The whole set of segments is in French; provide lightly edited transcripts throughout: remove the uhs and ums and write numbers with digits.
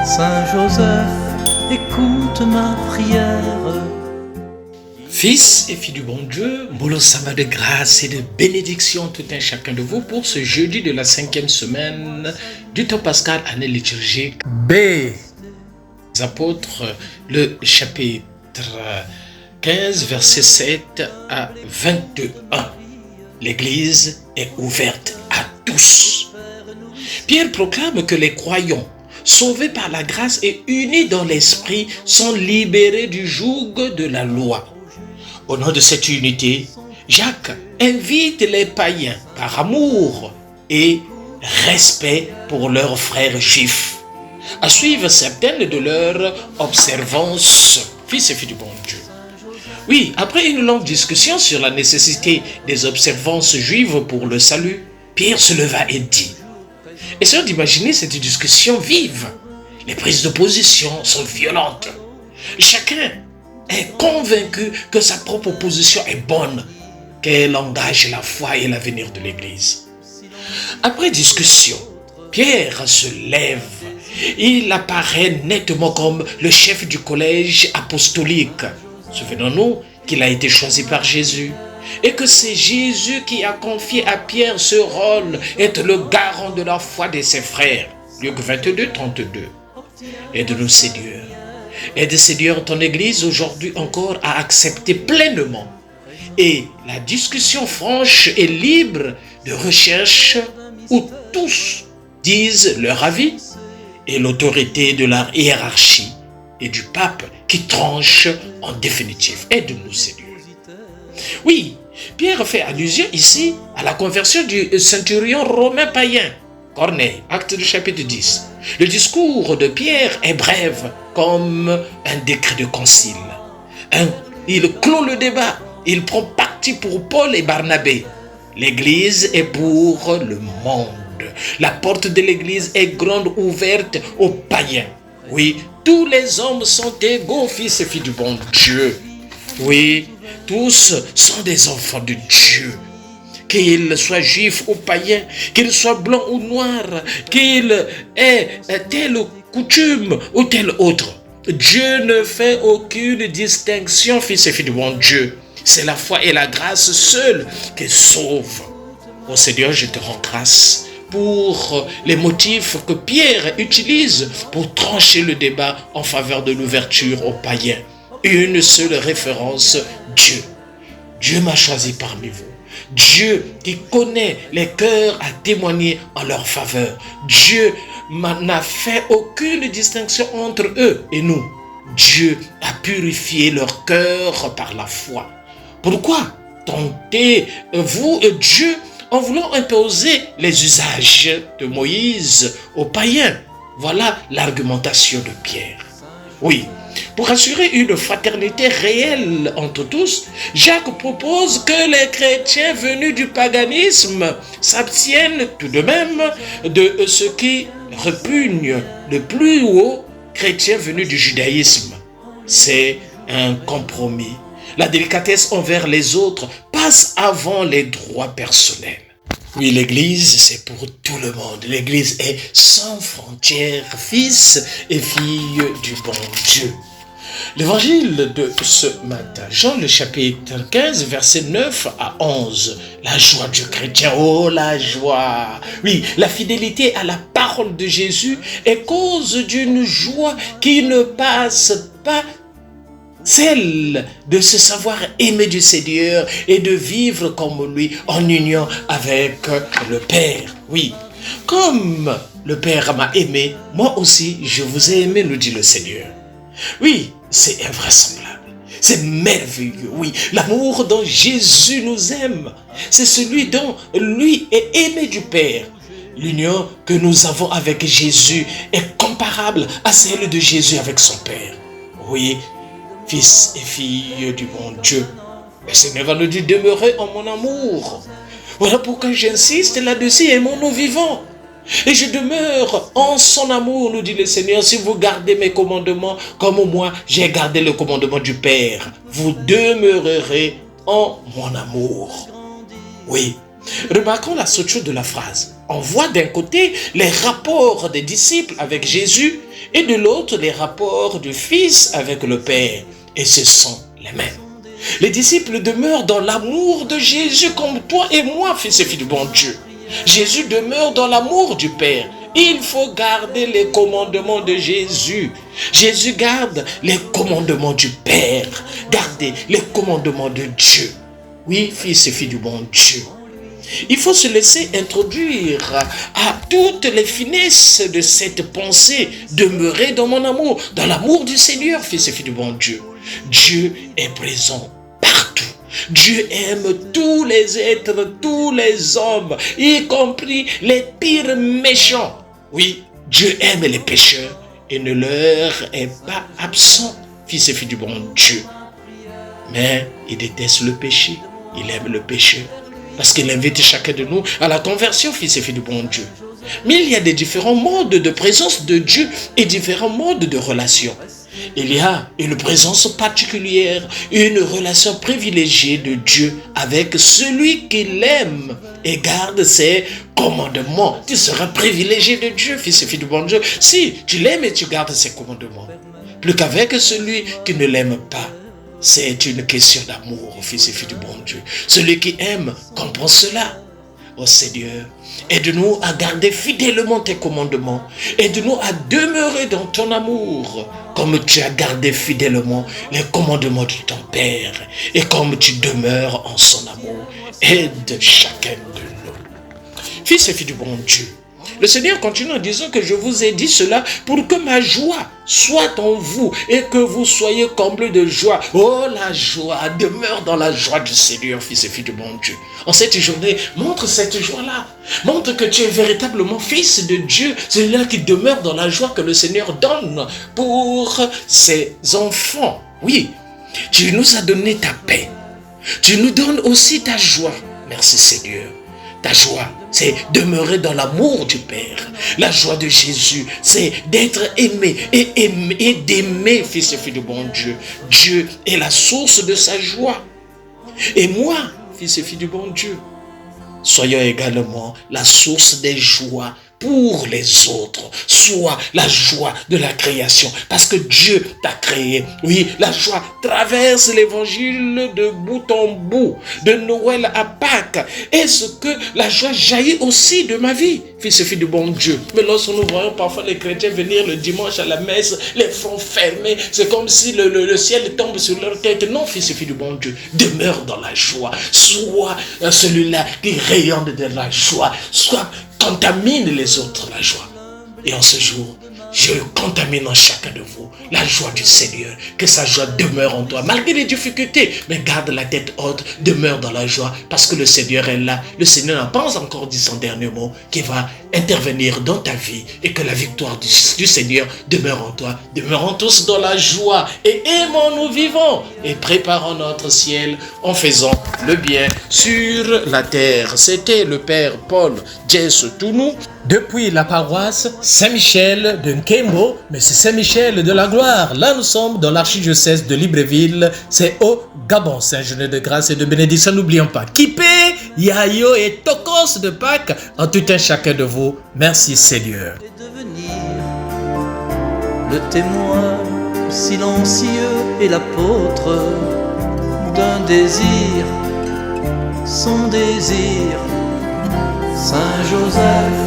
Saint Joseph, écoute ma prière. Fils et filles du bon Dieu, Mbolo Samba de grâce et de bénédiction tout un chacun de vous pour ce jeudi de la 5e semaine du temps pascal, année liturgique B. Les apôtres, le chapitre 15, verset 7 à 21. L'Église est ouverte à tous. Pierre proclame que les croyants, sauvés par la grâce et unis dans l'esprit, sont libérés du joug de la loi. Au nom de cette unité, Jacques invite les païens par amour et respect pour leurs frères juifs à suivre certaines de leurs observances. Fils et filles du bon Dieu. Oui, après une longue discussion sur la nécessité des observances juives pour le salut, Pierre se leva et dit: essayons d'imaginer cette discussion vive. Les prises de position sont violentes. Chacun est convaincu que sa propre position est bonne, qu'elle engage la foi et l'avenir de l'Église. Après discussion, Pierre se lève. Il apparaît nettement comme le chef du collège apostolique. Souvenons-nous qu'il a été choisi par Jésus et que c'est Jésus qui a confié à Pierre ce rôle, être le garant de la foi de ses frères. Luc 22, 32. Aide-nous, Seigneur. Aide, Seigneur, ton Église aujourd'hui encore à accepter pleinement et la discussion franche et libre de recherche où tous disent leur avis et l'autorité de la hiérarchie et du pape qui tranche en définitive. Aide-nous, Seigneur. Oui, Pierre fait allusion ici à la conversion du centurion romain païen, Corneille, acte du chapitre 10. Le discours de Pierre est bref comme un décret de concile. Il clôt le débat, il prend parti pour Paul et Barnabé. L'Église est pour le monde. La porte de l'Église est grande ouverte aux païens. Oui, tous les hommes sont égaux, fils et filles du bon Dieu. Oui, tous sont des enfants de Dieu. Qu'ils soient juifs ou païens, qu'ils soient blancs ou noirs, qu'ils aient telle coutume ou telle autre. Dieu ne fait aucune distinction, fils et filles du bon Dieu. C'est la foi et la grâce seule qui sauvent. Oh Seigneur, je te rends grâce pour les motifs que Pierre utilise pour trancher le débat en faveur de l'ouverture aux païens. Une seule référence, Dieu. Dieu m'a choisi parmi vous. Dieu qui connaît les cœurs a témoigné en leur faveur. Dieu n'a fait aucune distinction entre eux et nous. Dieu a purifié leur cœur par la foi. Pourquoi tentez-vous Dieu en voulant imposer les usages de Moïse aux païens? Voilà l'argumentation de Pierre. Oui, pour assurer une fraternité réelle entre tous, Jacques propose que les chrétiens venus du paganisme s'abstiennent tout de même de ce qui repugne le plus haut chrétien venu du judaïsme. C'est un compromis. La délicatesse envers les autres passe avant les droits personnels. Oui, l'Église, c'est pour tout le monde. L'Église est sans frontières, fils et filles du bon Dieu. L'évangile de ce matin, Jean le chapitre 15, verset 9 à 11. La joie du chrétien, oh la joie! Oui, la fidélité à la parole de Jésus est cause d'une joie qui ne passe pas celle de se savoir aimer du Seigneur et de vivre comme lui en union avec le Père. Oui, comme le Père m'a aimé, moi aussi je vous ai aimé, nous dit le Seigneur. Oui, c'est invraisemblable, c'est merveilleux, oui, l'amour dont Jésus nous aime, c'est celui dont lui est aimé du Père. L'union que nous avons avec Jésus est comparable à celle de Jésus avec son Père. Oui, fils et filles du bon Dieu, le Seigneur va nous dire: demeurez en mon amour. Voilà pourquoi j'insiste là-dessus, aimons-nous vivants. Et je demeure en son amour, nous dit le Seigneur, si vous gardez mes commandements comme moi, j'ai gardé le commandement du Père. Vous demeurerez en mon amour. Oui, Remarquons la structure de la phrase. On voit d'un côté les rapports des disciples avec Jésus et de l'autre les rapports du Fils avec le Père. Et ce sont les mêmes. Les disciples demeurent dans l'amour de Jésus comme toi et moi, fils et filles du bon Dieu. Jésus demeure dans l'amour du Père. Il faut garder les commandements de Jésus. Jésus garde les commandements du Père. Gardez les commandements de Dieu. Oui, fils et filles du bon Dieu. Il faut se laisser introduire à toutes les finesses de cette pensée. Demeurer dans mon amour, dans l'amour du Seigneur, fils et filles du bon Dieu. Dieu est présent partout. Dieu aime tous les êtres, tous les hommes, y compris les pires méchants. Oui, Dieu aime les pécheurs et ne leur est pas absent, fils et filles du bon Dieu. Mais il déteste le péché, il aime le pécheur. Parce qu'il invite chacun de nous à la conversion, fils et filles du bon Dieu. Mais il y a des différents modes de présence de Dieu et différents modes de relation. Il y a une présence particulière, une relation privilégiée de Dieu avec celui qui l'aime et garde ses commandements. Tu seras privilégié de Dieu, fils et filles du bon Dieu, si tu l'aimes et tu gardes ses commandements. Plus qu'avec celui qui ne l'aime pas. C'est une question d'amour, fils et filles du bon Dieu. Celui qui aime comprend cela. Oh Seigneur, aide-nous à garder fidèlement tes commandements. Aide-nous à demeurer dans ton amour, comme tu as gardé fidèlement les commandements de ton Père. Et comme tu demeures en son amour, aide chacun de nous. Fils et filles du bon Dieu, le Seigneur continue en disant que je vous ai dit cela pour que ma joie soit en vous et que vous soyez comblés de joie. Oh, la joie, demeure dans la joie du Seigneur, fils et filles du bon Dieu. En cette journée, montre cette joie-là. Montre que tu es véritablement fils de Dieu, celui-là qui demeure dans la joie que le Seigneur donne pour ses enfants. Oui, tu nous as donné ta paix. Tu nous donnes aussi ta joie. Merci Seigneur. Ta joie, c'est demeurer dans l'amour du Père. La joie de Jésus, c'est d'être aimé et d'aimer, fils et filles de bon Dieu. Dieu est la source de sa joie. Et moi, fils et filles du bon Dieu, soyons également la source des joies pour les autres, soit la joie de la création, parce que Dieu t'a créé. Oui, la joie traverse l'évangile de bout en bout, de Noël à Pâques. Est-ce que la joie jaillit aussi de ma vie, fils et filles du bon Dieu? Mais lorsque nous voyons parfois les chrétiens venir le dimanche à la messe, les fronts fermés, c'est comme si le ciel tombe sur leur tête. Non, fils et filles du bon Dieu, demeure dans la joie. Sois celui-là qui rayonne de la joie. Sois contamine les autres la joie. Et en ce jour, je contamine en chacun de vous la joie du Seigneur. Que sa joie demeure en toi, malgré les difficultés. Mais garde la tête haute, demeure dans la joie, parce que le Seigneur est là. Le Seigneur n'a pas encore dit son dernier mot, qui va intervenir dans ta vie. Et que la victoire du Seigneur demeure en toi. Demeurons tous dans la joie. Et aimons-nous vivants. Et préparons notre ciel en faisant le bien sur la terre. C'était le Père Paul Jess Tounou, depuis la paroisse Saint-Michel de Nkembo, mais c'est Saint-Michel de la Gloire. Là, nous sommes dans l'archidiocèse de Libreville. C'est au Gabon. C'est un journée de grâce et de bénédiction. N'oublions pas Kipé, Yayo et Tokos de Pâques en tout un chacun de vous. Merci Seigneur. Et devenir le témoin silencieux et l'apôtre d'un désir, son désir. Saint Joseph,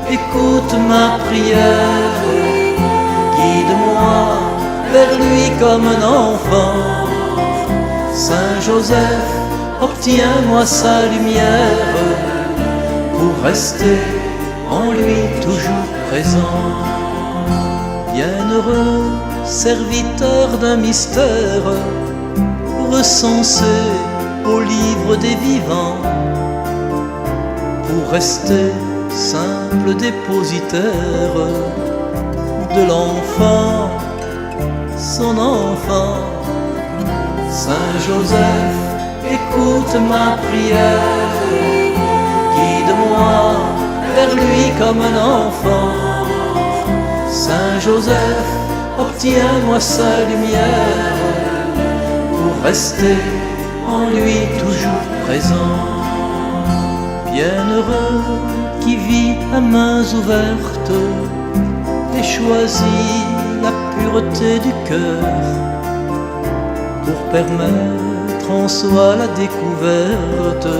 écoute ma prière, guide-moi vers lui comme un enfant. Saint Joseph, obtiens-moi sa lumière pour rester en lui toujours présent. Bienheureux serviteur d'un mystère, recensé au livre des vivants, pour rester simple dépositaire de l'enfant, son enfant. Saint Joseph, écoute ma prière, guide-moi vers lui comme un enfant. Saint Joseph, obtiens-moi sa lumière pour rester en lui toujours présent. bienheureux qui vit à mains ouvertes et choisit la pureté du cœur pour permettre en soi la découverte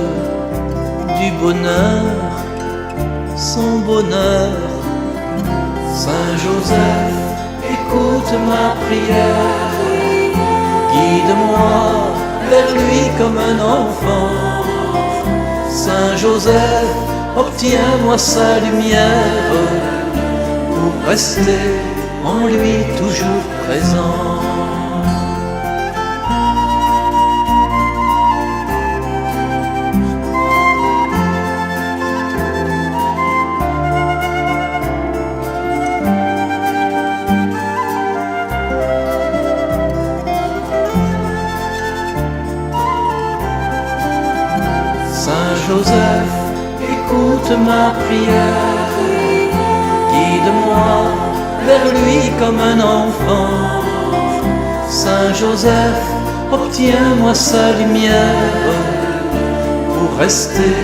du bonheur, son bonheur. Saint Joseph, écoute ma prière, guide-moi vers lui comme un enfant. Saint Joseph, obtiens-moi sa lumière pour rester en lui toujours présent. Saint Joseph, écoute ma prière, guide-moi vers lui comme un enfant. Saint Joseph, obtiens-moi sa lumière pour rester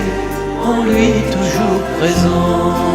en lui toujours présent.